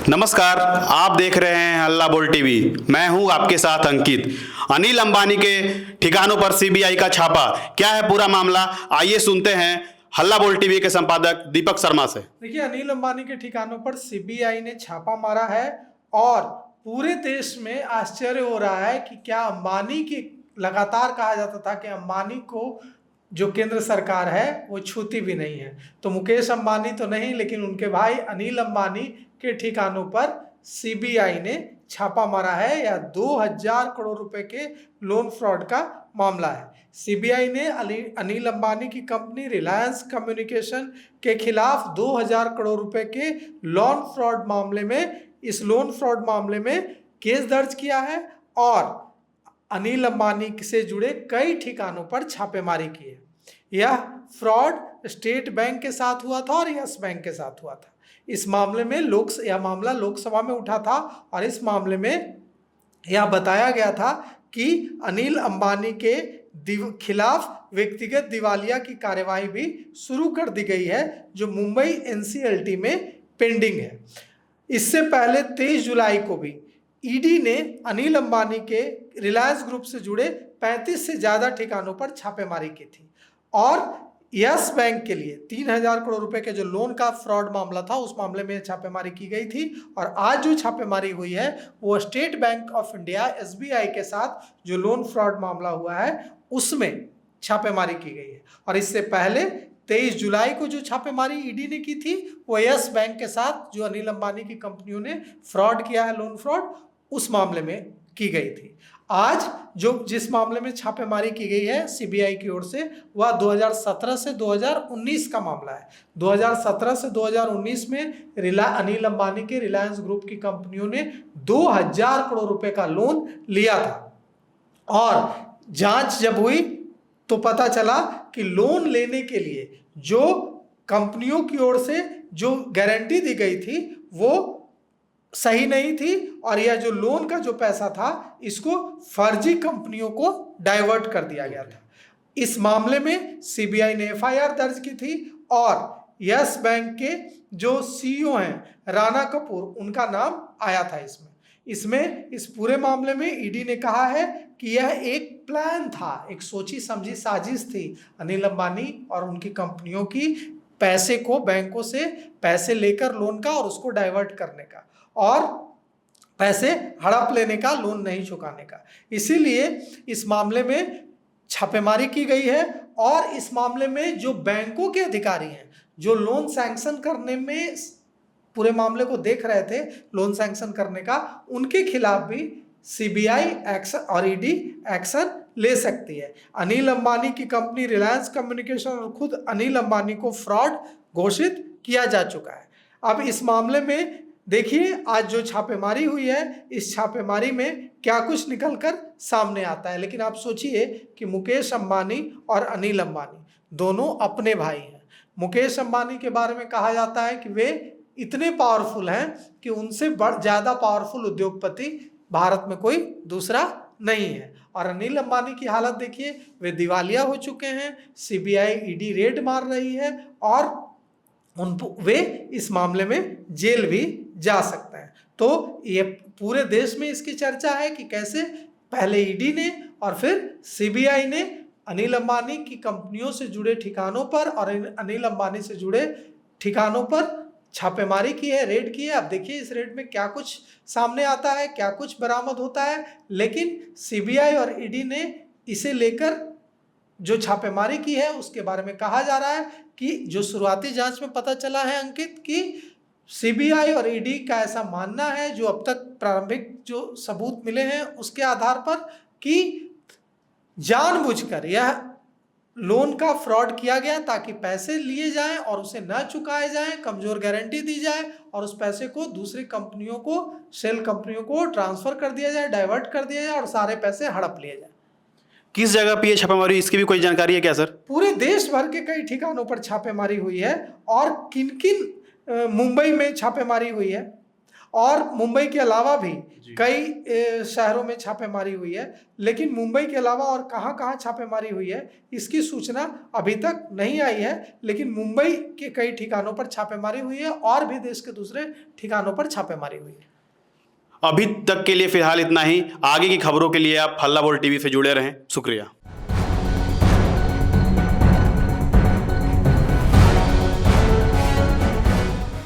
नमस्कार, आप देख रहे हैं हल्ला बोल टीवी। मैं हूं आपके साथ अंकित। अनिल अंबानी के ठिकानों पर सीबीआई का छापा, क्या है पूरा मामला, आइए सुनते हैं हल्ला बोल टीवी के संपादक दीपक शर्मा से। देखिए, अनिल अंबानी के ठिकानों पर सीबीआई ने छापा मारा है और पूरे देश में आश्चर्य हो रहा है कि क्या अंबानी की, लगातार कहा जाता था कि अंबानी को जो केंद्र सरकार है वो छूती भी नहीं है। तो मुकेश अंबानी तो नहीं, लेकिन उनके भाई अनिल अंबानी के ठिकानों पर सीबीआई ने छापा मारा है। यह 2000 करोड़ रुपए के लोन फ्रॉड का मामला है। सीबीआई ने अनिल अंबानी की कंपनी रिलायंस कम्युनिकेशन के खिलाफ 2000 करोड़ रुपए के इस लोन फ्रॉड मामले में केस दर्ज किया है और अनिल अंबानी से जुड़े कई ठिकानों पर छापेमारी की है। यह फ्रॉड स्टेट बैंक के साथ हुआ था और यस बैंक के साथ हुआ था। इस मामले में यह मामला लोकसभा में उठा था और इस मामले में यह बताया गया था कि अनिल अंबानी के खिलाफ व्यक्तिगत दिवालिया की कार्यवाही भी शुरू कर दी गई है, जो मुंबई एनसीएलटी में पेंडिंग है। इससे पहले 23 जुलाई को भी ईडी ने अनिल अंबानी के रिलायंस ग्रुप से जुड़े 35 से ज़्यादा ठिकानों पर छापेमारी की थी और यस बैंक के लिए 3000 करोड़ रुपए के जो लोन का फ्रॉड मामला था, उस मामले में छापेमारी की गई थी। और आज जो छापेमारी हुई है वो state bank of India SBI के साथ जो लोन फ्रॉड मामला हुआ है उसमें छापेमारी की गई है। और इससे पहले 23 जुलाई को जो छापेमारी ईडी ने की थी वो यस बैंक के साथ जो अनिल अंबानी की कंपनियों ने फ्रॉड किया है, लोन फ्रॉड, उस मामले में की गई थी। आज जिस मामले में छापेमारी की गई है सीबीआई की ओर से, वह 2017 से 2019 का मामला है। 2017 से 2019 में अनिल अंबानी के रिलायंस ग्रुप की कंपनियों ने 2000 करोड़ रुपए का लोन लिया था और जांच जब हुई तो पता चला कि लोन लेने के लिए जो कंपनियों की ओर से जो गारंटी दी गई थी वो सही नहीं थी और यह जो लोन का जो पैसा था इसको फर्जी कंपनियों को डाइवर्ट कर दिया गया था। इस मामले में सीबीआई ने एफआईआर दर्ज की थी और यस बैंक के जो सीईओ हैं राणा कपूर, उनका नाम आया था इस पूरे मामले में ईडी ने कहा है कि यह एक प्लान था, एक सोची समझी साजिश थी अनिल अंबानी और उनकी कंपनियों की पैसे को, बैंकों से पैसे लेकर लोन का और उसको डाइवर्ट करने का और पैसे हड़प लेने का, लोन नहीं चुकाने का। इसीलिए इस मामले में छापेमारी की गई है और इस मामले में जो बैंकों के अधिकारी हैं जो लोन सैंक्शन करने में पूरे मामले को देख रहे थे, लोन सैंक्शन करने का, उनके खिलाफ भी सीबीआई एक्शन और ईडी एक्शन ले सकती है। अनिल अंबानी की कंपनी रिलायंस कम्युनिकेशन और खुद अनिल अंबानी को फ्रॉड घोषित किया जा चुका है। अब इस मामले में देखिए आज जो छापेमारी हुई है, इस छापेमारी में क्या कुछ निकलकर सामने आता है। लेकिन आप सोचिए कि मुकेश अंबानी और अनिल अंबानी दोनों अपने भाई हैं। मुकेश अंबानी के बारे में कहा जाता है कि वे इतने पावरफुल हैं कि उनसे ज़्यादा पावरफुल उद्योगपति भारत में कोई दूसरा नहीं है। और अनिल अंबानी की हालत देखिए, वे दिवालिया हो चुके हैं, सीबीआई ईडी रेड मार रही है और वे इस मामले में जेल भी जा सकते हैं। तो ये पूरे देश में इसकी चर्चा है कि कैसे पहले ईडी ने और फिर सीबीआई ने अनिल अंबानी की कंपनियों से जुड़े ठिकानों पर और अनिल अंबानी से जुड़े ठिकानों पर छापेमारी की है, रेड की है। अब देखिए इस रेड में क्या कुछ सामने आता है, क्या कुछ बरामद होता है। लेकिन सीबीआई और ईडी ने इसे लेकर जो छापेमारी की है उसके बारे में कहा जा रहा है कि जो शुरुआती जांच में पता चला है अंकित, कि सीबीआई और ईडी का ऐसा मानना है, जो अब तक प्रारंभिक जो सबूत मिले हैं उसके आधार पर, कि जानबूझकर यह लोन का फ्रॉड किया गया ताकि पैसे लिए जाएं और उसे न चुकाए जाएं, कमजोर गारंटी दी जाए और उस पैसे को दूसरी कंपनियों को, सेल कंपनियों को ट्रांसफर कर दिया जाए, डाइवर्ट कर दिया जाए और सारे पैसे हड़प लिए जाए। किस जगह पे ये छापेमारी, इसकी भी कोई जानकारी है क्या सर? पूरे देश भर के कई ठिकानों पर छापेमारी हुई है और किन किन मुंबई में छापेमारी हुई है और मुंबई के अलावा भी कई शहरों में छापेमारी हुई है, लेकिन मुंबई के अलावा और कहाँ कहाँ छापेमारी हुई है इसकी सूचना अभी तक नहीं आई है। लेकिन मुंबई के कई ठिकानों पर छापेमारी हुई है और भी देश के दूसरे ठिकानों पर छापेमारी हुई है। अभी तक के लिए फिलहाल इतना ही। आगे की खबरों के लिए आप हल्ला बोल टीवी से जुड़े रहें। शुक्रिया।